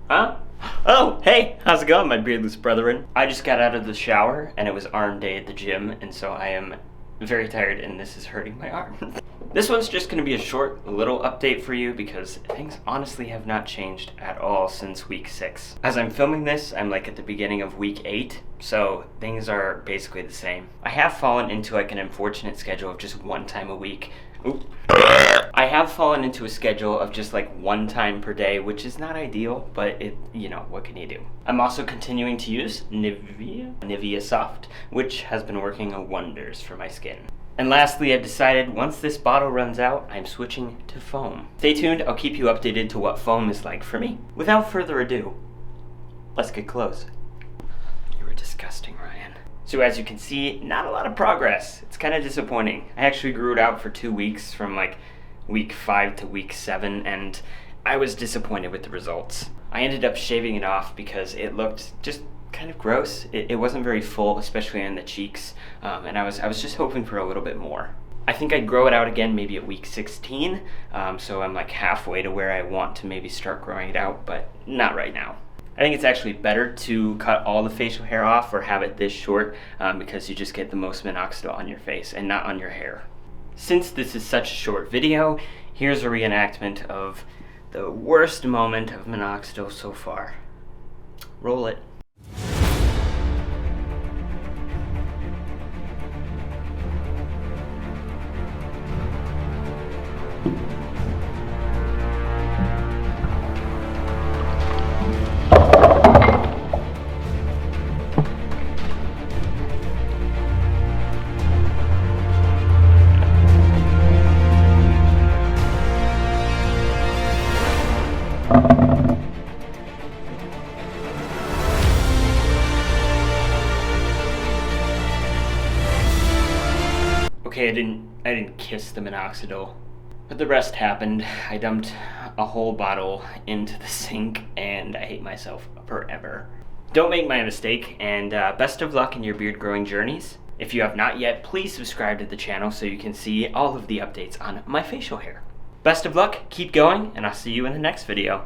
Huh? Oh, hey, how's it going, my beardless brethren? I just got out of the shower, and it was arm day at the gym, and so I am very tired, and this is hurting my arm. This one's just going to be a short little update for you because things honestly have not changed at all since week 6. As I'm filming this, I'm like at the beginning of week 8, so things are basically the same. I have fallen into like an unfortunate schedule of just one time a week. Oop. I have fallen into a schedule of just like one time per day, which is not ideal, but what can you do? I'm also continuing to use Nivea Soft, which has been working wonders for my skin. And lastly, I've decided once this bottle runs out, I'm switching to foam. Stay tuned, I'll keep you updated to what foam is like for me. Without further ado, let's get close. You were disgusting, Ryan. So as you can see, not a lot of progress. It's kind of disappointing. I actually grew it out for 2 weeks from like week 5 to week 7, and I was disappointed with the results. I ended up shaving it off because it looked just kind of gross. It wasn't very full, especially in the cheeks, and I was just hoping for a little bit more. I think I'd grow it out again maybe at week 16, so I'm like halfway to where I want to maybe start growing it out, but not right now. I think it's actually better to cut all the facial hair off or have it this short because you just get the most minoxidil on your face and not on your hair. Since this is such a short video, here's a reenactment of the worst moment of minoxidil so far. Roll it. Okay, I didn't kiss the minoxidil, but the rest happened. I dumped a whole bottle into the sink, and I hate myself forever. Don't make my mistake, and best of luck in your beard growing journeys. If you have not yet, please subscribe to the channel so you can see all of the updates on my facial hair. Best of luck, keep going, and I'll see you in the next video.